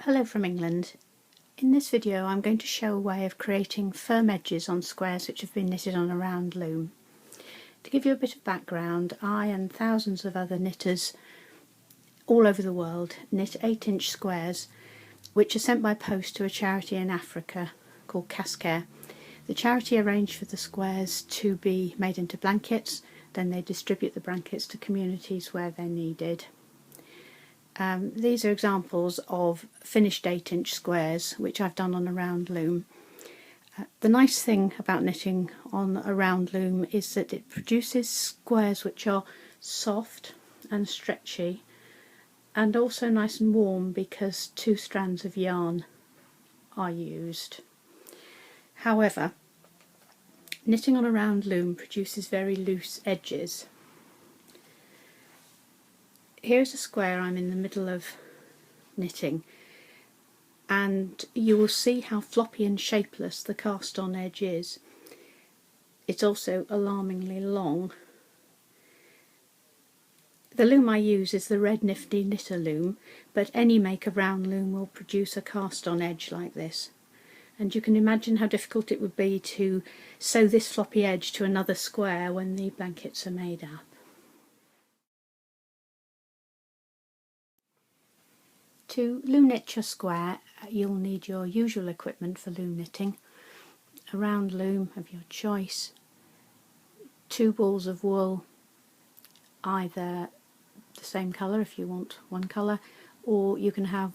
Hello from England. In this video I'm going to show a way of creating firm edges on squares which have been knitted on a round loom. To give you a bit of background, I and thousands of other knitters all over the world knit 8-inch squares which are sent by post to a charity in Africa called Cascare. The charity arranged for the squares to be made into blankets, then they distribute the blankets to communities where they're needed. These are examples of finished 8-inch squares which I've done on a round loom. The nice thing about knitting on a round loom is that it produces squares which are soft and stretchy and also nice and warm because 2 strands of yarn are used. However, knitting on a round loom produces very loose edges. Here's a square I'm in the middle of knitting, and you will see how floppy and shapeless the cast on edge is. It's also alarmingly long. The loom I use is the Red Nifty Knitter loom, but any make of round loom will produce a cast on edge like this. And you can imagine how difficult it would be to sew this floppy edge to another square when the blankets are made up. To loom knit your square, you'll need your usual equipment for loom knitting: a round loom of your choice, 2 balls of wool, either the same colour if you want one colour, or you can have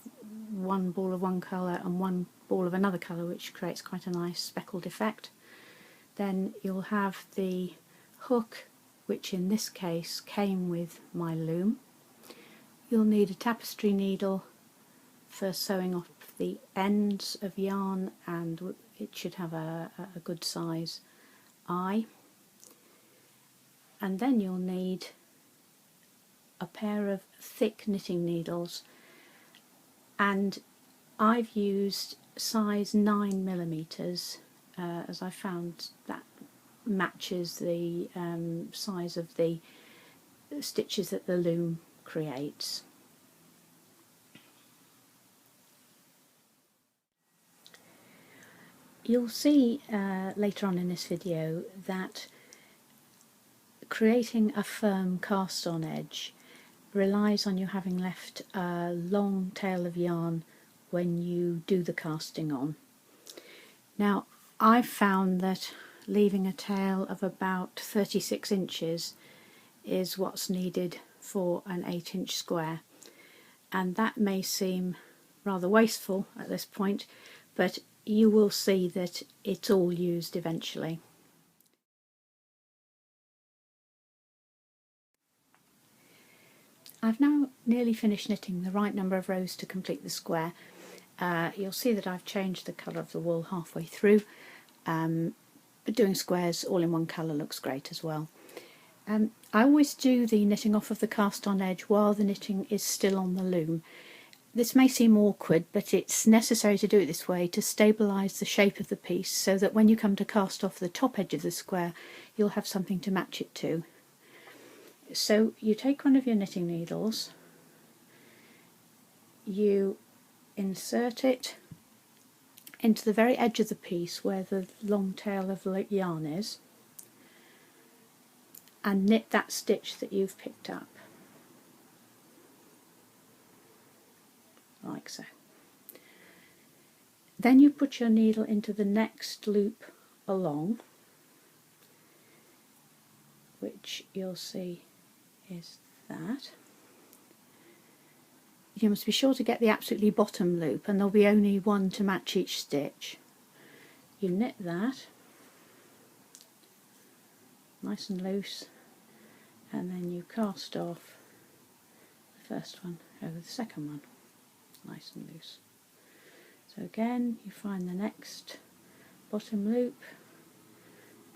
1 ball of one colour and 1 ball of another colour, which creates quite a nice speckled effect. Then you'll have the hook, which in this case came with my loom. You'll need a tapestry needle for sewing off the ends of yarn, and it should have a good size eye. And then you'll need a pair of thick knitting needles, and I've used size 9mm as I found that matches the size of the stitches that the loom creates. You'll see later on in this video that creating a firm cast on edge relies on you having left a long tail of yarn when you do the casting on. Now, I've found that leaving a tail of about 36 inches is what's needed for an 8-inch square, and that may seem rather wasteful at this point, but you will see that it's all used eventually. I've now nearly finished knitting the right number of rows to complete the square. You'll see that I've changed the colour of the wool halfway through, but doing squares all in one colour looks great as well. I always do the knitting off of the cast on edge while the knitting is still on the loom. This may seem awkward, but it's necessary to do it this way to stabilise the shape of the piece so that when you come to cast off the top edge of the square you'll have something to match it to. So you take one of your knitting needles, you insert it into the very edge of the piece where the long tail of yarn is, and knit that stitch that you've picked up, like so. Then you put your needle into the next loop along, which you'll see is that. You must be sure to get the absolutely bottom loop, and there'll be only one to match each stitch. You knit that nice and loose, and then you cast off the first one over the second one nice and loose. So again, you find the next bottom loop,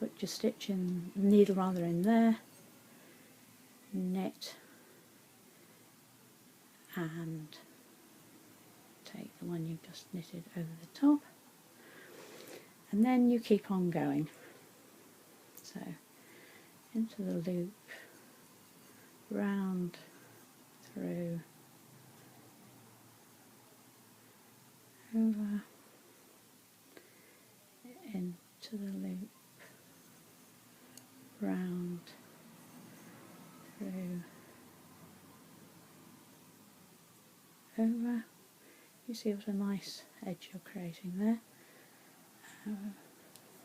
put your stitch in, needle rather, in there, knit, and take the one you've just knitted over the top, and then you keep on going. So into the loop, round, through, over, into the loop, round, through, over. You see what a nice edge you're creating there.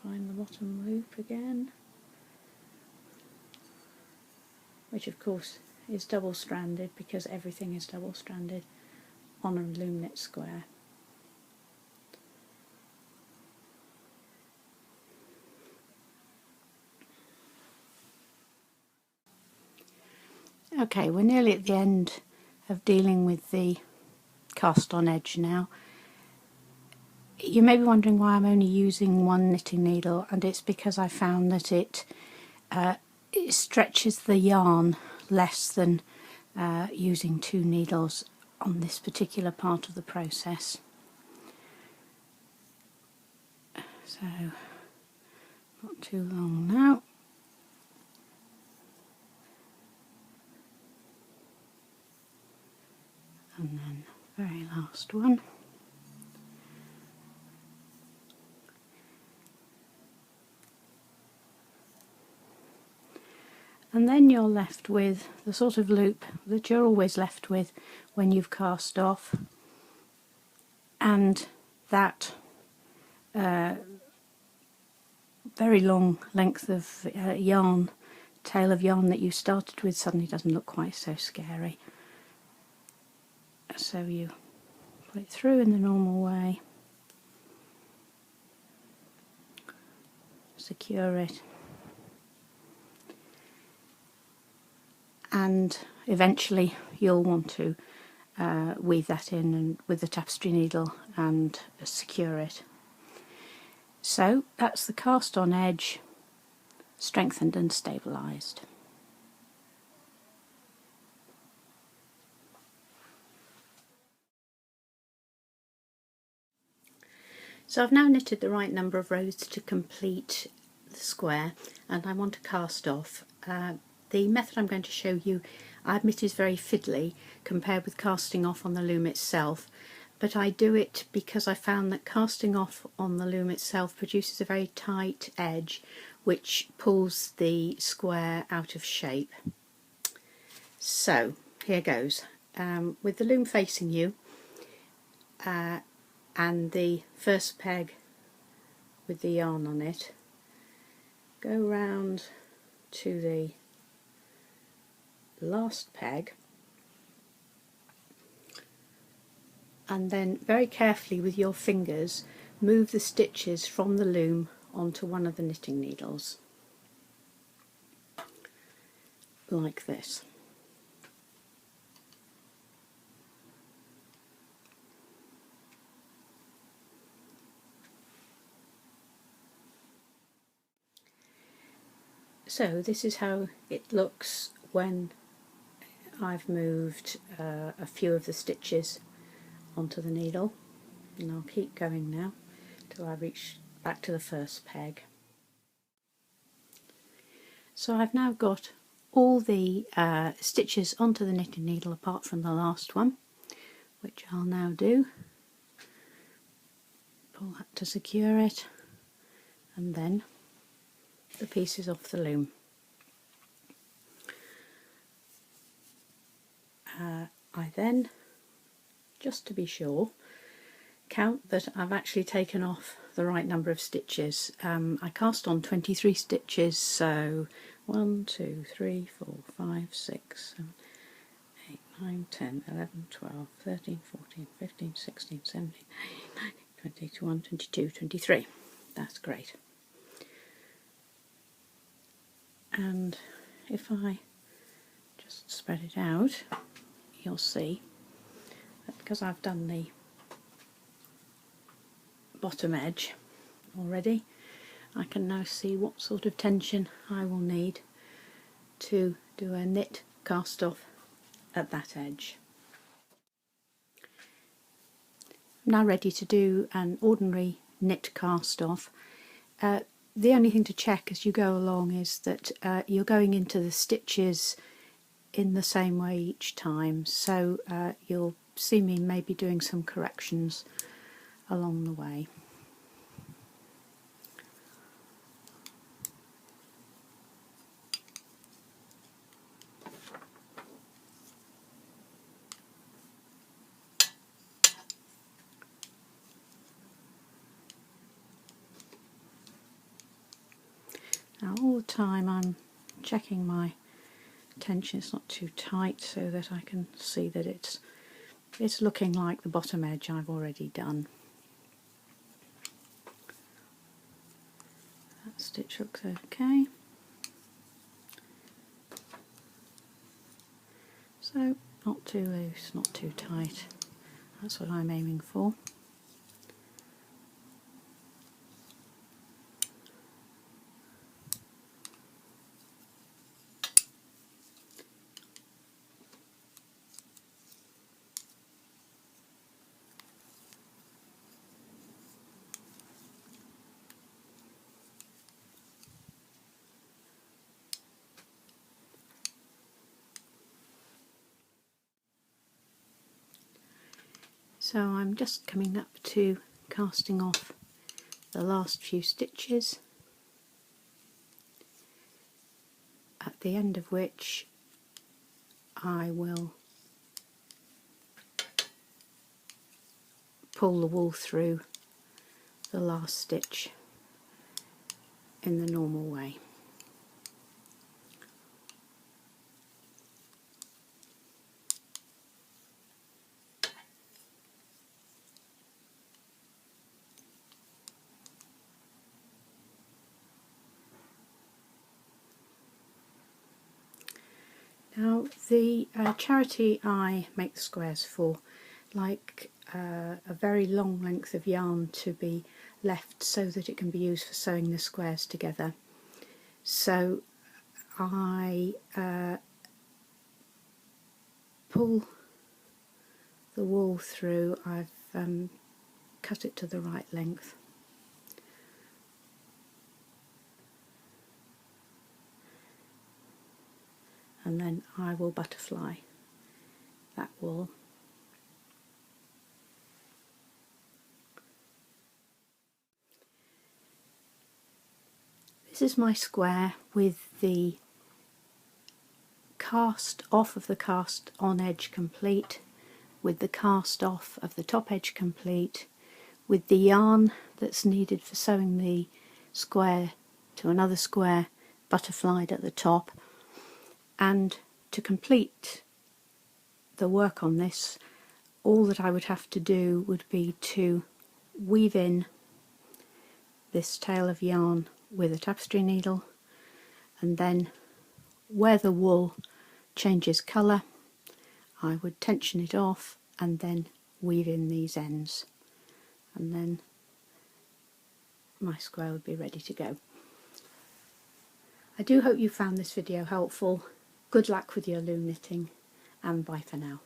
Find the bottom loop again, which of course is double stranded because everything is double stranded on a loom knit square. Okay, we're nearly at the end of dealing with the cast on edge now. You may be wondering why I'm only using one knitting needle, and it's because I found that it stretches the yarn less than using two needles on this particular part of the process. So, not too long now. And then very last one. And then you're left with the sort of loop that you're always left with when you've cast off, and that very long length of yarn, tail of yarn that you started with suddenly doesn't look quite so scary. So you put it through in the normal way, secure it, and eventually you'll want to weave that in and with the tapestry needle and secure it. So that's the cast on edge, strengthened and stabilised. So I've now knitted the right number of rows to complete the square, and I want to cast off. The method I'm going to show you, I admit, is very fiddly compared with casting off on the loom itself, but I do it because I found that casting off on the loom itself produces a very tight edge which pulls the square out of shape. So here goes. With the loom facing you and the first peg with the yarn on it, go round to the last peg, and then very carefully with your fingers move the stitches from the loom onto one of the knitting needles, like this. So this is how it looks when I've moved a few of the stitches onto the needle, and I'll keep going now till I reach back to the first peg. So I've now got all the stitches onto the knitting needle apart from the last one, which I'll now do. Pull that to secure it, and then the pieces off the loom. I then, just to be sure, count that I've actually taken off the right number of stitches. I cast on 23 stitches, so 1, 2, 3, 4, 5, 6, 7, 8, 9, 10, 11, 12, 13, 14, 15, 16, 17, 18, 19, 20, 21, 22, 23. That's great. And if I just spread it out, you'll see that because I've done the bottom edge already, I can now see what sort of tension I will need to do a knit cast off at that edge. I'm now ready to do an ordinary knit cast off. The only thing to check as you go along is that you're going into the stitches in the same way each time, so you'll see me maybe doing some corrections along the way. Now all the time I'm checking my tension, it's not too tight, so that I can see that it's looking like the bottom edge I've already done. That stitch looks okay. So not too loose, not too tight. That's what I'm aiming for. So I'm just coming up to casting off the last few stitches, at the end of which I will pull the wool through the last stitch in the normal way. Now the charity I make the squares for like a very long length of yarn to be left so that it can be used for sewing the squares together. So I pull the wool through. I've cut it to the right length. And then I will butterfly that wool. This is my square with the cast off of the cast on edge complete, with the cast off of the top edge complete, with the yarn that's needed for sewing the square to another square butterflied at the top. And to complete the work on this, all that I would have to do would be to weave in this tail of yarn with a tapestry needle, and then where the wool changes colour I would tension it off and then weave in these ends, and then my square would be ready to go. I do hope you found this video helpful. Good luck with your loom knitting, and bye for now.